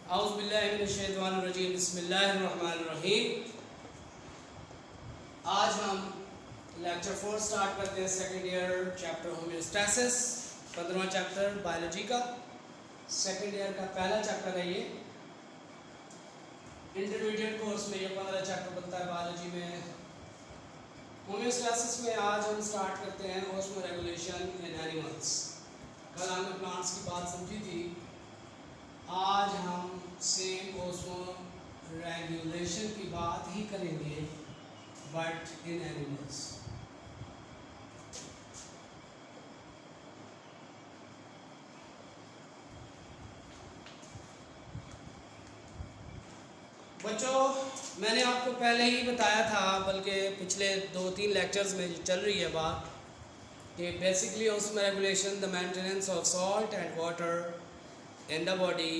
औज़ुबिल्लाहिमिनश्शैतानिर्रजीम बिस्मिल्लाहिर्रहमानिर्रहीम। आज हम लेक्चर 4 स्टार्ट करते हैं, सेकेंड ईयर चैप्टर होम्योस्टैसिस, 15वां चैप्टर बायोलॉजी का। सेकेंड ईयर का पहला चैप्टर है ये। इंटरमीडिएट कोर्स में ये 15 चैप्टर बनता है बायोलॉजी में। होम्योस्टैसिस में आज हम स्टार्ट करते हैं ऑस्मोरेगुलेशन इन एनिमल्स। कल हमने प्लांट्स की बात समझी थी, आज हम सेम ऑस्मो रेगुलेशन की बात ही करेंगे बट इन एनिमल्स। बच्चों, मैंने आपको पहले ही बताया था, बल्कि पिछले 2-3 लेक्चर्स में चल रही है बात कि basically osmo regulation the maintenance of salt and water in the body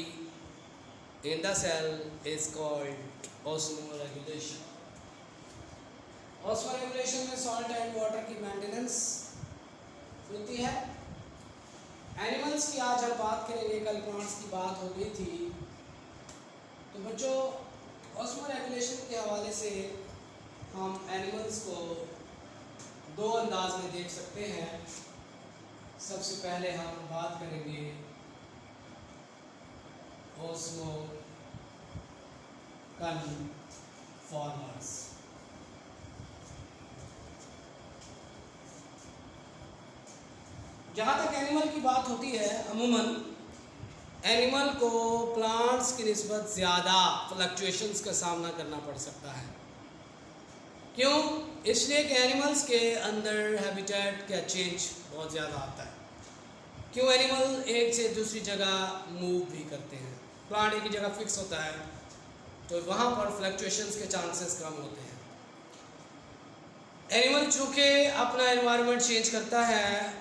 in the cell is called osmoregulation. Osmoregulation में salt and water की मेंटेनेंस होती है। एनिमल्स की आज हम बात करेंगे, कल प्लांट्स की बात हो गई थी। तो बच्चों, ऑस्मोरेगुलेशन के हवाले से हम एनिमल्स को दो अंदाज में देख सकते हैं। सबसे पहले हम बात करेंगे ऑस्मो कन्फॉर्मर्स। जहाँ तक एनिमल की बात होती है, अमूमन एनिमल को प्लांट्स की निस्बत ज़्यादा फ्लक्चुएशंस का सामना करना पड़ सकता है। क्यों? इसलिए कि एनिमल्स के अंदर हैबिटेट का चेंज बहुत ज़्यादा आता है। क्यों? एनिमल एक से दूसरी जगह मूव भी करते हैं। प्लांट एक ही जगह फिक्स होता है तो वहाँ पर फ्लक्चुएशंस के चांसेस कम होते हैं। एनिमल चूँकि अपना एनवायरनमेंट चेंज करता है,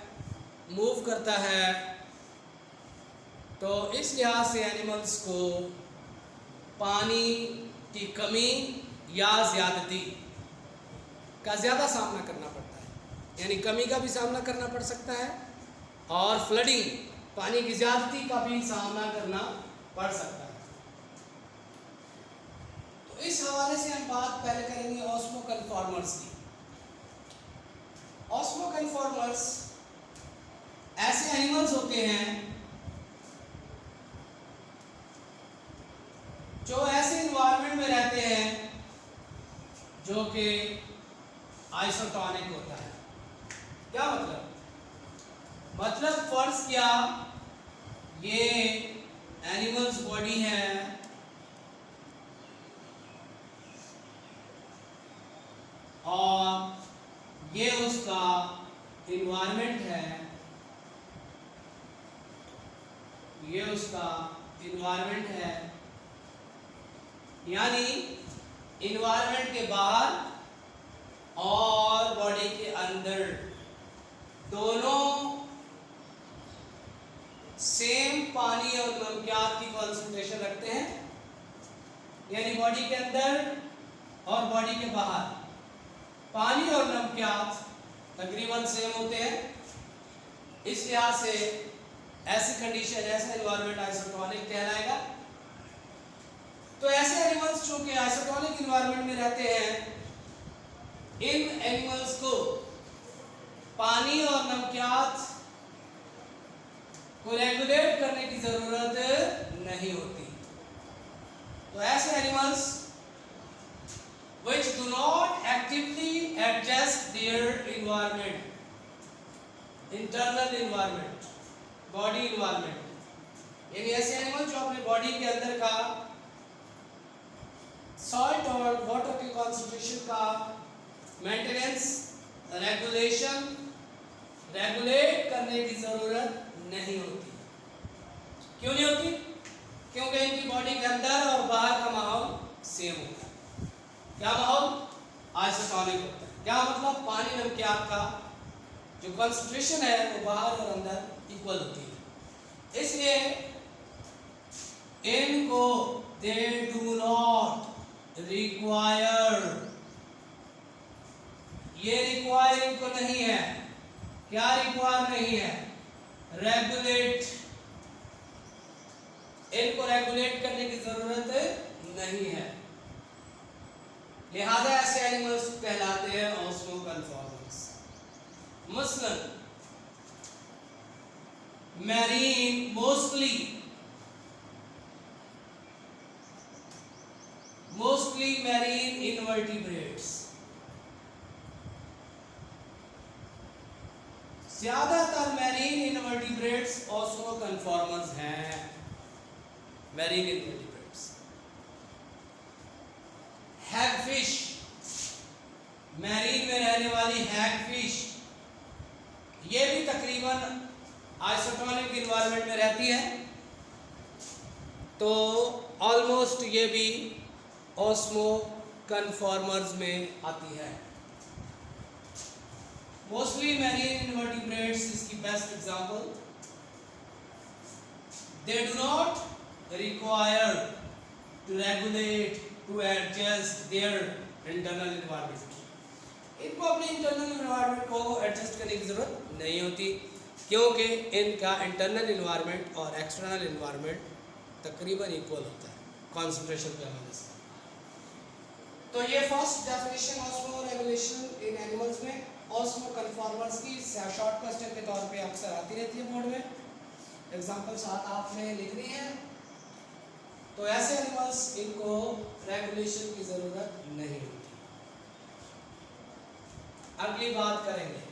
मूव करता है, तो इस लिहाज से एनिमल्स को पानी की कमी या ज़्यादती का ज़्यादा सामना करना पड़ता है। यानी कमी का भी सामना करना पड़ सकता है और फ्लडिंग, पानी की ज़्यादती का भी सामना करना पड़ सकता है। तो इस हवाले से हम बात पहले करेंगे ऑस्मो कन्फॉर्मर्स की। ऑस्मो कन्फॉर्मर्स ऐसे एनिमल्स होते हैं जो ऐसे इन्वायरमेंट में रहते हैं जो कि आइसोटोनिक होता है। क्या मतलब फर्ज किया, ये एनिमल्स बॉडी है और ये उसका इन्वायरमेंट है, ये उसका इन्वायरमेंट है। यानी इन्वायरमेंट के बाहर और बॉडी के अंदर दोनों सेम पानी और नमकियात की कॉन्सेंट्रेशन रखते हैं। यानी बॉडी के अंदर और बॉडी के बाहर पानी और नमकियात तकरीबन सेम होते हैं। इस लिहाज से ऐसी कंडीशन, ऐसा एनवायरनमेंट आइसोटोनिक कहलाएगा। तो ऐसे एनिमल्स जो कि आइसोटोनिक एनवायरनमेंट में रहते हैं, इन एनिमल्स को पानी और नमकियात को रेगुलेट करने की ज़रूरत नहीं होती। तो ऐसे animals which do not actively adjust their environment, internal environment, body environment, यानी ऐसे एनिमल जो अपने बॉडी के अंदर का सॉल्ट और वाटर के कॉन्सेंट्रेशन का मेंटेनेंस, रेगुलेट करने की ज़रूरत नहीं होती। क्यों नहीं होती? क्योंकि इनकी बॉडी के अंदर और बाहर का माहौल सेम होता है। क्या माहौल? आइसोटोनिक होता है। क्या मतलब? पानी नमकियात का जो कॉन्सेंट्रेशन है वो बाहर और अंदर इक्वल होती है। इसलिए इनको दे डू नॉट रिक्वायर, ये रिक्वायर इनको नहीं है। क्या रिक्वायर नहीं है? रेगुलेट, इनको रेगुलेट करने की जरूरत नहीं है, लिहाजा ऐसे एनिमल्स कहलाते हैं ऑस्मो कन्फॉर्मर्स। मसलन मैरीन मोस्टली मैरीन इनवर्टिब्रेट्स, ज्यादातर मैरीन इनवर्टिब्रेट्स ऑस्मो कन्फॉर्मर्स हैं। Marine invertebrates. हैगफिश, मैरीन में रहने वाली हैगफिश, ये भी तकरीबन आइसोटोनिक इन्वायरमेंट में रहती है, तो ऑलमोस्ट ये भी ऑस्मो कन्फॉर्मर्स में आती है। मोस्टली मैरीन इनवर्टिब्रेट्स इसकी best example. They do not require to regulate to adjust their internal environment. इनको अपने इंटरनल इन्वायरमेंट को एडजस्ट करने की जरूरत नहीं होती, क्योंकि इनका इंटरनल इन्वायरमेंट और एक्सटर्नल इन्वायरमेंट तकरीबन इक्वल होता है कॉन्सेंट्रेशन के हवाले से। तो ये first definition osmo regulation in animals में ऑस्मो कन्फॉर्मर्स की शॉर्ट क्वेश्चन के तौर पे अक्सर आती रहती है बोर्ड में, एग्जाम्पल साथ आपने लिखनी है। तो ऐसे एनिमल्स इनको रेगुलेशन की जरूरत नहीं होती। अगली बात करेंगे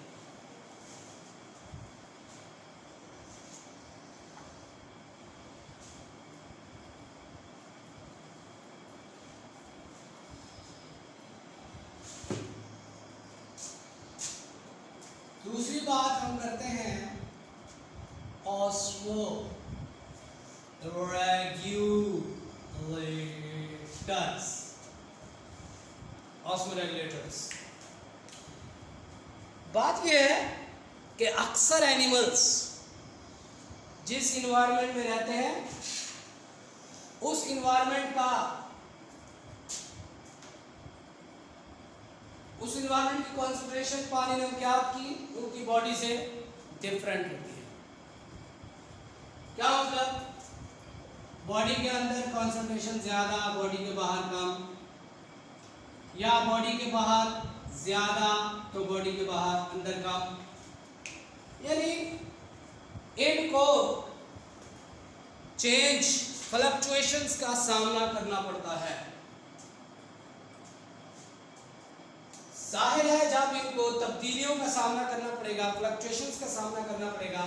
दूसरी बात हम करते हैं ऑस्मो रेगुलेटर्स। ऑस्मो रेगुलेटर्स, बात यह है कि अक्सर एनिमल्स जिस इन्वायरमेंट में रहते हैं उस इन्वायरमेंट की कॉन्सेंट्रेशन पानी नमकियात की उनकी बॉडी से डिफरेंट होती है। क्या मतलब? बॉडी के अंदर कॉन्सेंट्रेशन ज्यादा, बॉडी के बाहर कम, या बॉडी के बाहर ज्यादा तो बॉडी के बाहर अंदर कम, यानी इनको चेंज फ्लक्चुएशंस का सामना करना पड़ता है। जाहिर है जब इनको तब्दीलियों का सामना करना पड़ेगा, फ्लक्चुएशंस का सामना करना पड़ेगा,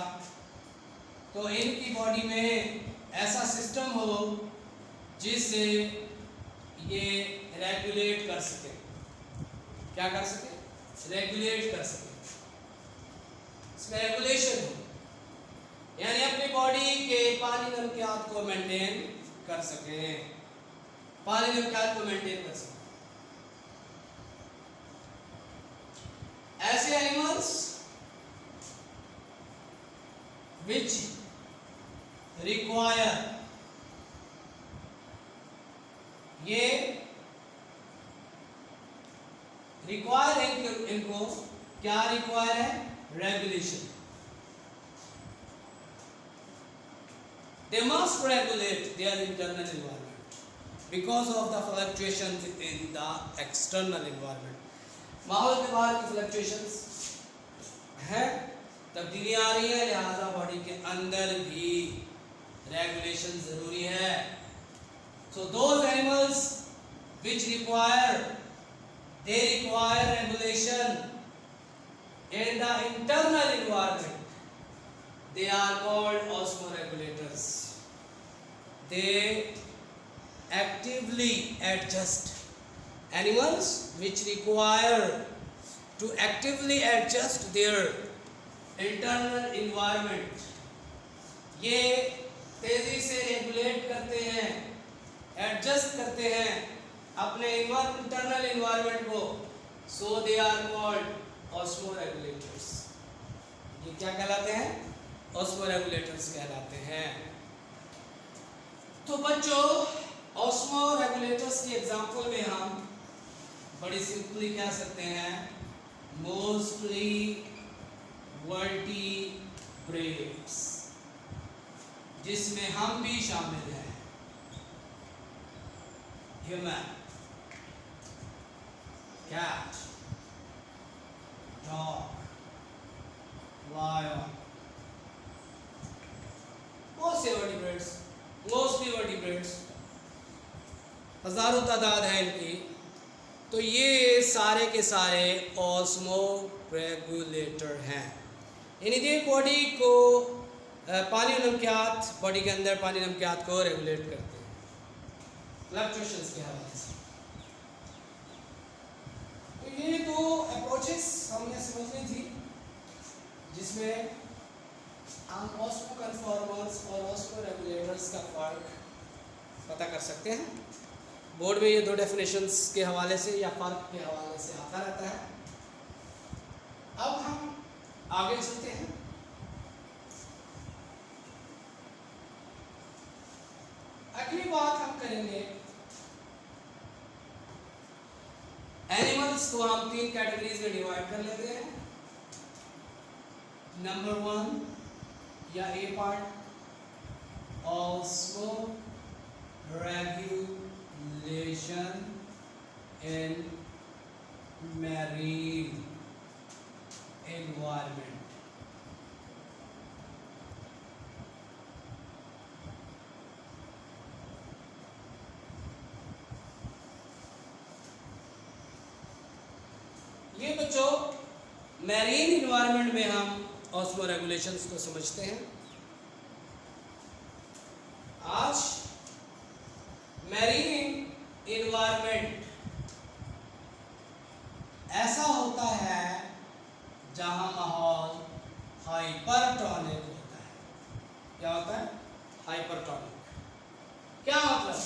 तो इनकी बॉडी में ऐसा सिस्टम हो जिससे ये रेगुलेट कर सके। क्या कर सके? रेगुलेट कर सके, इसमें रेगुलेशन हो, यानी अपनी बॉडी के पानी नमकियात को मेंटेन कर सके, पानी नमकियात को मेंटेन कर सके। ऐसे एनिमल्स which require, ये रिक्वायर इनको क्या रिक्वायर है? Regulation. They must regulate their internal environment because of the fluctuations in the external environment. माहौल के बाहर की फ्लक्चुएशंस है, तब्दीलियां आ रही है, लिहाजा बॉडी के अंदर भी रेगुलेशन जरूरी है। So those animals which they require regulation in the internal environment, they are called osmoregulators. They actively adjust. Animals which require to actively adjust their internal environment, ये तेजी से रेगुलेट करते हैं, एडजस्ट करते हैं अपने इंटरनल इन्वायरमेंट को। सो they are called ऑस्मोरेगुलेटर्स। ये क्या कहलाते हैं? ऑस्मोरेगुलेटर्स कहलाते हैं। तो बच्चों, ऑस्मोरेगुलेटर्स की एग्जांपल में हम बड़ी सिंपली कह सकते हैं मोस्टली वर्टिब्रेट्स, जिसमें हम भी शामिल हैं। ह्यूमन, कैट, डॉग, लायन, बहुत से वर्टिब्रेट्स, मोस्टली वर्टिब्रेट्स, हजारों तादाद है इनकी। तो ये सारे के सारे ऑस्मो रेगुलेटर हैं, यानी ये बॉडी को पानी और नमकियात, बॉडी के अंदर पानी नमकियात को रेगुलेट करते हैं फ्लक्चुएशंस के हवाले से। तो ये दो अप्रोचेस हमने समझनी थी, जिसमें हम ऑस्मो कन्फॉर्मर्स और ऑस्मो रेगुलेटर्स का फर्क पता कर सकते हैं। बोर्ड में ये दो डेफिनेशंस के हवाले से या फर्क के हवाले से आता रहता है। अब हम आगे चलते हैं। अगली बात हम करेंगे, एनिमल्स को हम तीन कैटेगरीज में डिवाइड कर लेते हैं। नंबर 1 या A part, osmoregulation in marine environment. ये बच्चों मैरीन एनवायरनमेंट में हम ऑस्मो रेगुलेशंस को समझते हैं। आज मैरीन एनवायरनमेंट ऐसा होता है जहां माहौल हाइपरटोनिक होता है। क्या होता है? हाइपरटोनिक। क्या मतलब?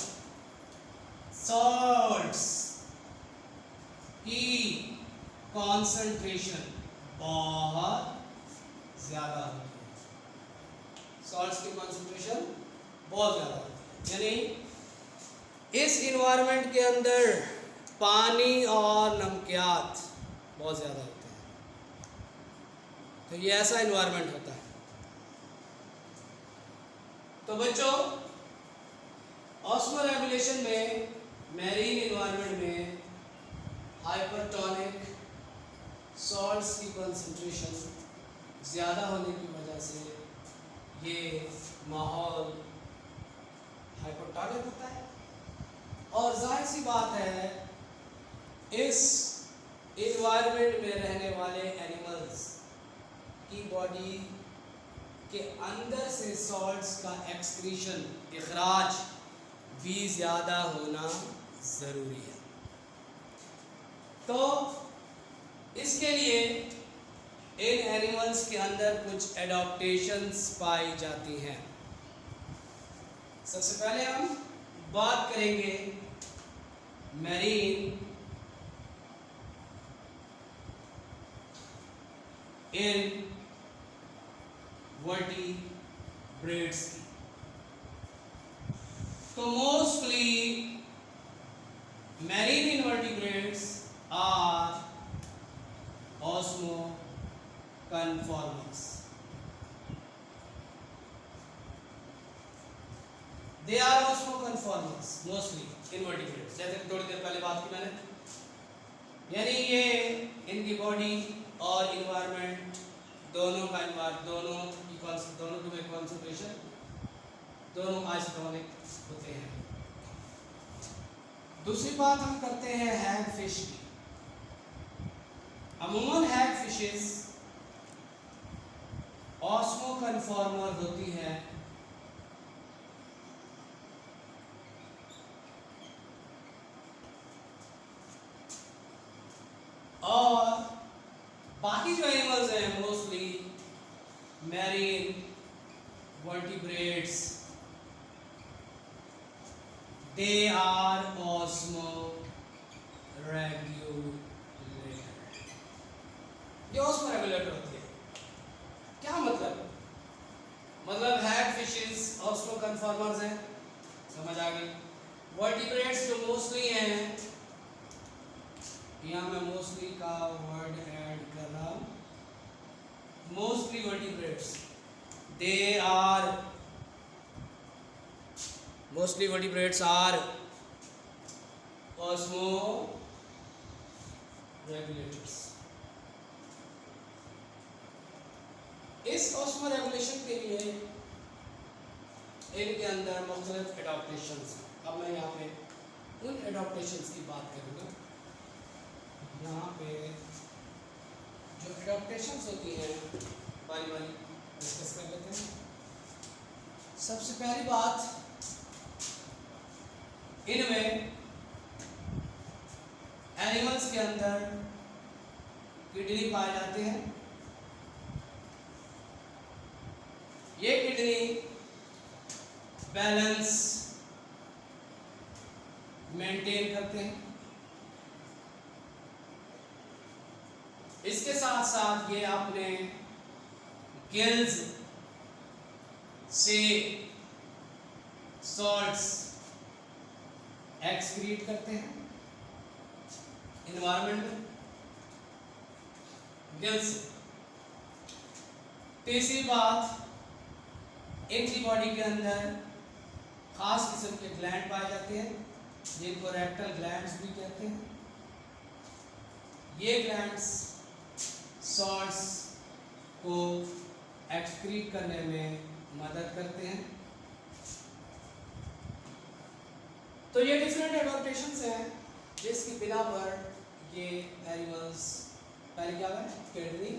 सॉल्ट्स की कॉन्सेंट्रेशन बहुत ज्यादा होती है। सॉल्ट्स की कॉन्सेंट्रेशन बहुत ज्यादा होती है, यानी इस इन्वायरमेंट के अंदर पानी और नमकियात बहुत ज्यादा होते हैं। तो ये ऐसा इन्वायरमेंट होता है। तो बच्चों ऑस्मो रेगुलेशन में, मैरीन इन्वायरमेंट में हाइपरटोनिक सॉल्ट्स की कंसंट्रेशन ज़्यादा होने की वजह से ये माहौल हाइपरटोनिक होता है। और जाहिर सी बात है, इस इन्वायरमेंट में रहने वाले एनिमल्स की बॉडी के अंदर से सॉल्ट्स का एक्सक्रीशन, इखराज भी ज़्यादा होना ज़रूरी है। तो इसके लिए इन एनिमल्स के अंदर कुछ एडॉप्टेशंस पाई जाती हैं। सबसे पहले हम बात करेंगे मैरीन इन वर्टिब्रेट्स की। तो mostly marine invertebrates are osmoconformers. They are osmoconformers mostly invertebrates, जैसे थोड़ी देर पहले बात की मैंने। यानी ये इनकी बॉडी और इन्वायरमेंट दोनों की कॉन्सेंट्रेशन दोनों आइसोटोनिक होते हैं। दूसरी बात हम करते हैं हैग फिश की। अमूमन हैग फिशेस ऑस्मो कन्फॉर्मर होती है और बाकी जो एनिमल्स हैं mostly marine vertebrates, they are osmoregulator. ये ऑस्मो रेगुलेटर होती है। क्या मतलब? मतलब हैग फिशेस ऑस्मो कन्फॉर्मर्स हैं, समझ आ गई। वर्टिब्रेट्स जो मोस्टली हैं, यहाँ मैं मोस्टली का वर्ड ऐड कर रहा हूँ, mostly vertebrates they are, mostly vertebrates are osmoregulators. इस ऑस्मो रेगुलेशन के लिए इनके अंदर मुख्तलिफ एडाप्टेशंस हैं। अब मैं यहाँ पे उन एडाप्टेशंस की बात करूँगा। यहाँ पे जो एडाप्टेशंस होती हैं बारी बारी डिस्कस कर लेते हैं। सबसे पहली बात, इनमें एनिमल्स के अंदर किडनी पाए जाते हैं। ये किडनी बैलेंस मेंटेन करते हैं। इसके साथ साथ ये अपने गिल्स से सॉल्ट्स एक्सक्रीट करते हैं एनवायरनमेंट में, गिल्स। तीसरी बात, इनकी बॉडी के अंदर खास किस्म के ग्लैंड पाए जाते हैं जिनको रेक्टल ग्लैंड्स भी कहते हैं। ये ग्लैंड्स सॉल्ट्स को एक्सक्रीट करने में मदद करते हैं। तो ये डिफरेंट एडॉप्टेशंस हैं जिसकी बिना पर ये एनिमल्स, पहले क्या है, किडनी,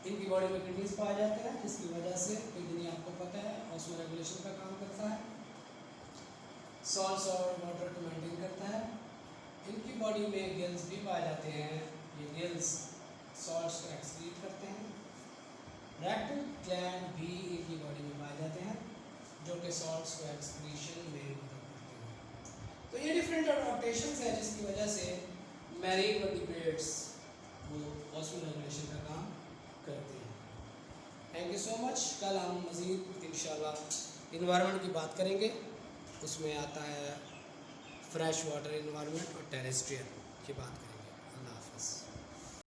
इनकी बॉडी में किडनीज पाए जाते हैं जिसकी वजह से किडनी आपको पता है ऑस्मो रेगुलेशन का काम करता है, सॉल्ट्स और वाटर को मेंटेन करता है। इनकी बॉडी में गिल्स भी पाए जाते हैं, ये गिल्स सॉल्ट्स को एक्सक्रीट करते हैं। रेक्टल ग्लैंड भी इनकी बॉडी में पाए जाते हैं जो कि सॉल्ट्स को एक्सक्रीशन में मदद करते हैं। तो ये डिफरेंट एडॉप्टेशंस है जिसकी वजह से मैरीन वर्टिब्रेट्स वो ऑस्मो रेगुलेशन का काम करते हैं। Thank you so much. कल हम मज़ीद इंशाल्लाह इन्वायरमेंट की बात करेंगे, उसमें आता है फ्रेश वाटर इन्वायरमेंट और टेरेस्ट्रियल की बात करेंगे।